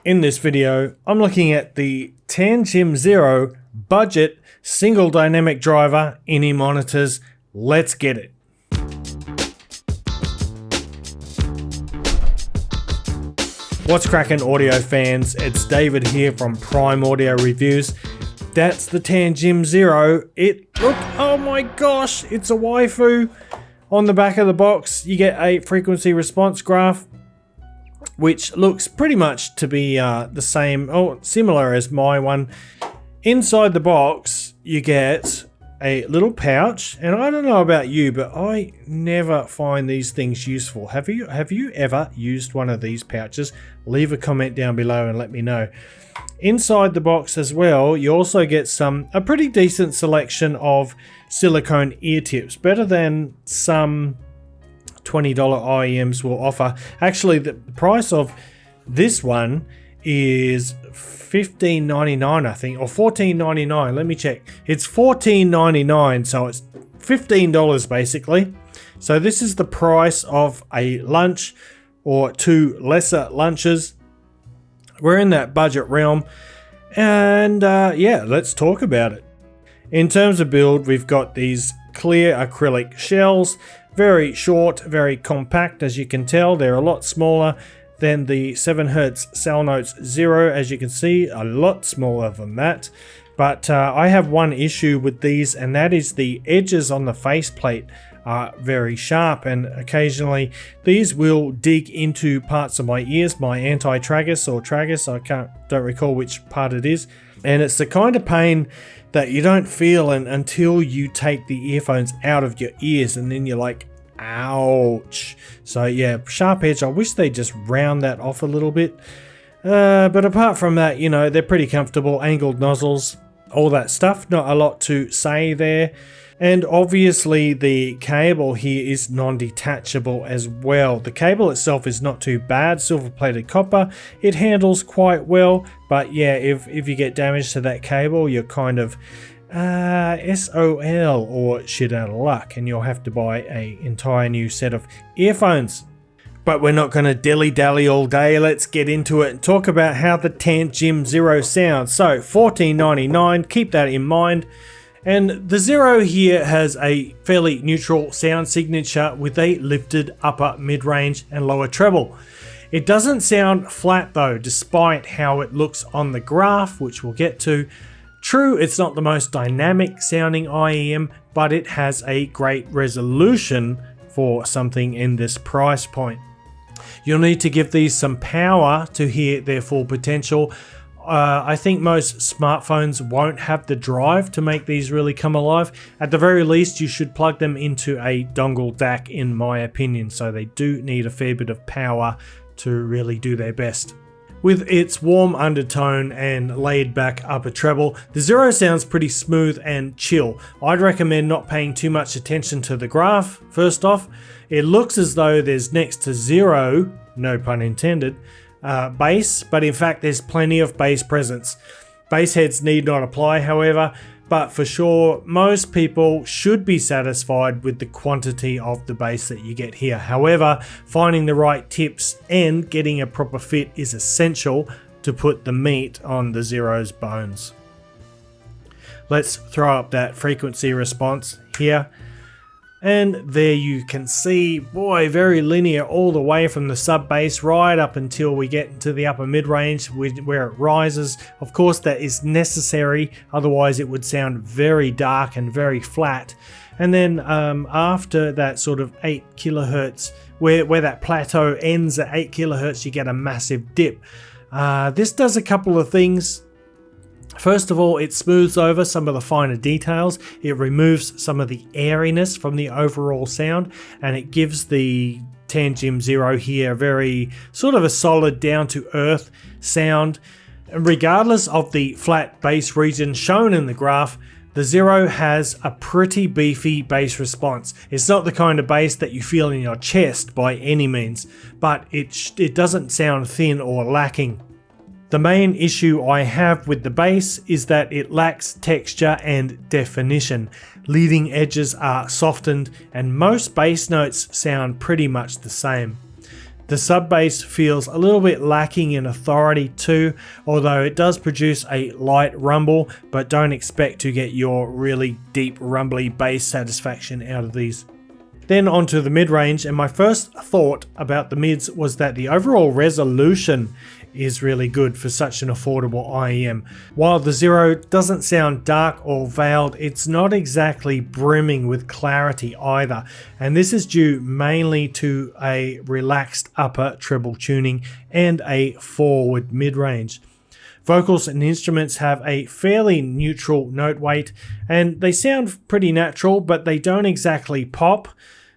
In this video, I'm looking at the Tanchjim Zero budget single dynamic driver ini monitors. Let's get it. What's cracking, audio fans? It's David here from Prime Audio Reviews. That's the Tanchjim Zero. Look, oh my gosh, it's a waifu. On the back of the box, you get a frequency response graph, which looks pretty much to be the same, or similar as my one. Inside the box, you get a little pouch, and I don't know about you, but I never find these things useful. Have you ever used one of these pouches? Leave a comment down below and let me know. Inside the box as well, you also get a pretty decent selection of silicone ear tips, better than some $20 IEMs will offer. Actually, the price of this one is $15.99, I think, or $14.99. Let me check. It's $14.99, so it's $15 basically. So this is the price of a lunch or two lesser lunches. We're in that budget realm, and yeah, let's talk about it. In terms of build, we've got these clear acrylic shells. Very short, very compact, as you can tell. They're a lot smaller than the 7Hz Cellnotes Zero, as you can see, a lot smaller than that. But I have one issue with these, and that is the edges on the faceplate are very sharp, and occasionally these will dig into parts of my ears, my anti-tragus or tragus, don't recall which part it is. And it's the kind of pain that you don't feel until you take the earphones out of your ears, and then you're like, ouch. So yeah, sharp edge. I wish they just round that off a little bit. But apart from that, you know, they're pretty comfortable. Angled nozzles, all that stuff. Not a lot to say there. And obviously the cable here is non-detachable as well. The cable itself is not too bad, silver plated copper. It handles quite well, but yeah, if you get damage to that cable, you're kind of SOL or shit out of luck, and you'll have to buy an entire new set of earphones. But we're not going to dilly-dally all day. Let's get into it and talk about how the Tanchjim Zero sounds. So $14.99, keep that in mind. And the Zero here has a fairly neutral sound signature with a lifted upper mid-range and lower treble. It doesn't sound flat though, despite how it looks on the graph, which we'll get to. True, it's not the most dynamic sounding IEM, but it has a great resolution for something in this price point. You'll need to give these some power to hear their full potential. I think most smartphones won't have the drive to make these really come alive. At the very least, you should plug them into a dongle DAC, in my opinion, so they do need a fair bit of power to really do their best. With its warm undertone and laid back upper treble, the Zero sounds pretty smooth and chill. I'd recommend not paying too much attention to the graph. First off, it looks as though there's next to zero, no pun intended, bass, but in fact there's plenty of bass presence. Bass heads need not apply, however, but for sure most people should be satisfied with the quantity of the bass that you get here. However, finding the right tips and getting a proper fit is essential to put the meat on the Zero's bones. Let's throw up that frequency response here. And there you can see, boy, very linear all the way from the sub bass right up until we get into the upper mid range where it rises. Of course, that is necessary, otherwise it would sound very dark and very flat. And then after that sort of 8 kilohertz, where that plateau ends at 8 kilohertz, you get a massive dip. This does a couple of things. First of all, it smooths over some of the finer details. It removes some of the airiness from the overall sound, and it gives the Tanchjim Zero here a very sort of a solid down to earth sound. And regardless of the flat bass region shown in the graph, the Zero has a pretty beefy bass response. It's not the kind of bass that you feel in your chest by any means, but it doesn't sound thin or lacking. The main issue I have with the bass is that it lacks texture and definition. Leading edges are softened and most bass notes sound pretty much the same. The sub bass feels a little bit lacking in authority too, although it does produce a light rumble, but don't expect to get your really deep rumbly bass satisfaction out of these. Then onto the mid-range, and my first thought about the mids was that the overall resolution is really good for such an affordable IEM. While the Zero doesn't sound dark or veiled, it's not exactly brimming with clarity either, and this is due mainly to a relaxed upper treble tuning and a forward mid-range. Vocals and instruments have a fairly neutral note weight, and they sound pretty natural, but they don't exactly pop.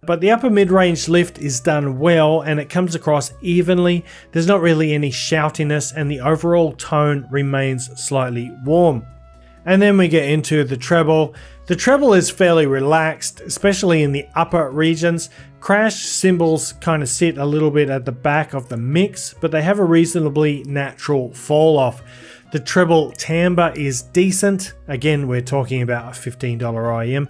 But the upper mid-range lift is done well and it comes across evenly. There's not really any shoutiness and the overall tone remains slightly warm. And then we get into the treble. The treble is fairly relaxed, especially in the upper regions. Crash cymbals kind of sit a little bit at the back of the mix, but they have a reasonably natural fall off. The treble timbre is decent. Again, we're talking about a $15 IEM.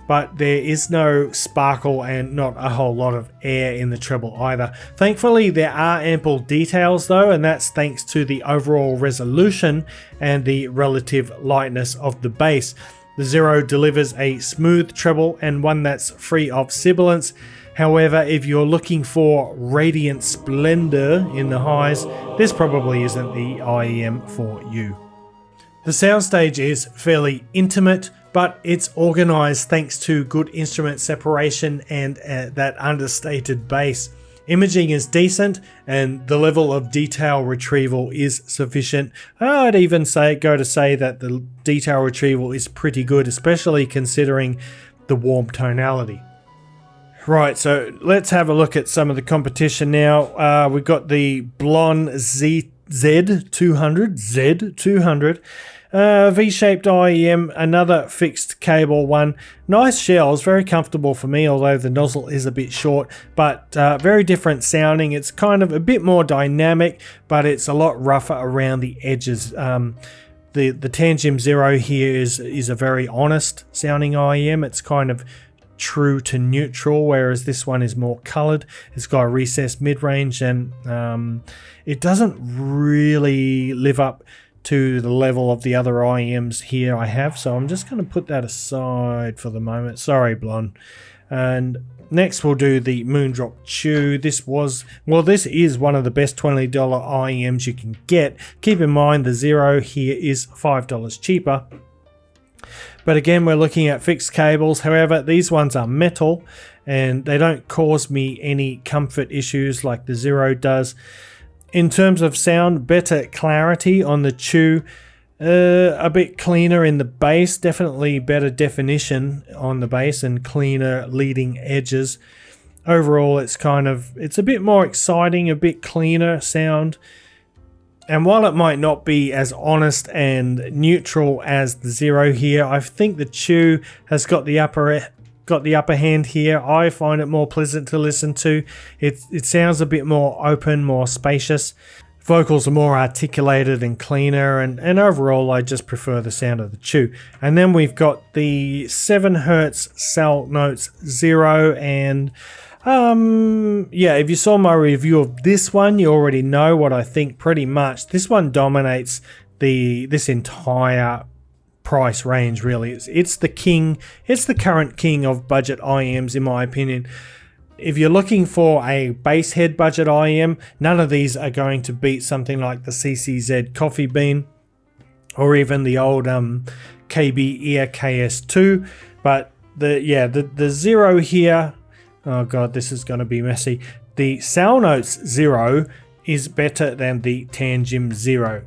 But there is no sparkle and not a whole lot of air in the treble either. Thankfully, there are ample details though, and that's thanks to the overall resolution and the relative lightness of the bass. The Zero delivers a smooth treble and one that's free of sibilance. However, if you're looking for radiant splendor in the highs, this probably isn't the IEM for you. The soundstage is fairly intimate, but it's organized thanks to good instrument separation and that understated bass. Imaging is decent and the level of detail retrieval is sufficient. I'd even go to say that the detail retrieval is pretty good, especially considering the warm tonality. Right, so let's have a look at some of the competition now. We've got the Blonde Z200. V-shaped IEM, another fixed cable one. Nice shells, very comfortable for me, although the nozzle is a bit short, but very different sounding. It's kind of a bit more dynamic, but it's a lot rougher around the edges. The Tanchjim Zero here is a very honest sounding IEM. It's kind of true to neutral, whereas this one is more colored. It's got a recessed mid-range, and it doesn't really live up to the level of the other IEMs here I have, so I'm just going to put that aside for the moment. Sorry, Blonde. And next we'll do the Moondrop Chew. This is one of the best $20 IEMs you can get. Keep in mind the Zero here is $5 cheaper. But again, we're looking at fixed cables. However, these ones are metal and they don't cause me any comfort issues like the Zero does. In terms of sound, better clarity on the Chew, a bit cleaner in the bass, definitely better definition on the bass and cleaner leading edges. Overall, it's a bit more exciting, a bit cleaner sound. And while it might not be as honest and neutral as the Zero here, I think the Chew has got the upper hand here. I find it more pleasant to listen to. It sounds a bit more open, more spacious. Vocals are more articulated and cleaner, and overall I just prefer the sound of the Chew. And then we've got the 7Hz Cell Notes Zero, and yeah, if you saw my review of this one, you already know what I think pretty much. This one dominates this entire price range, really. It's the king. It's the current king of budget IEMs, in my opinion. If you're looking for a bass head budget IEM, none of these are going to beat something like the CCZ Coffee Bean or even the old KB Ear KS2. But the Zero here, oh god, this is going to be messy. The Cell Notes Zero is better than the Tanchjim Zero.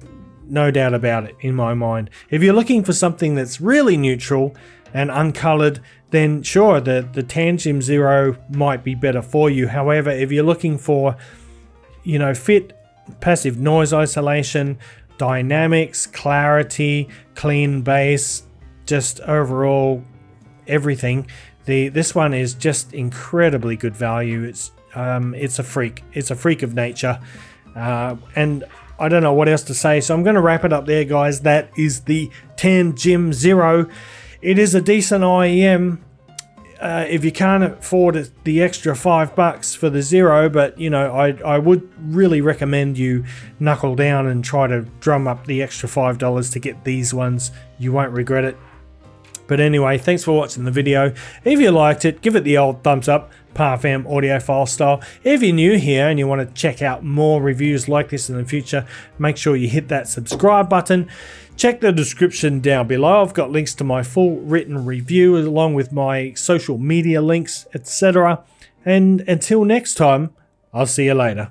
No doubt about it in my mind. If you're looking for something that's really neutral and uncolored, then sure, the Tanchjim Zero might be better for you. However, if you're looking for, fit, passive noise isolation, dynamics, clarity, clean bass, just overall everything, this one is just incredibly good value. It's a freak. It's a freak of nature, and I don't know what else to say, so I'm going to wrap it up there, guys. That is the Tanchjim Zero. It is a decent IEM. if you can't afford the extra $5 for the Zero, but you know, I would really recommend you knuckle down and try to drum up the extra $5 to get these ones. You won't regret it. But anyway, thanks for watching the video. If you liked it, give it the old thumbs up, Parfam audiophile style. If you're new here and you want to check out more reviews like this in the future, make sure you hit that subscribe button. Check the description down below. I've got links to my full written review along with my social media links, etc. And until next time, I'll see you later.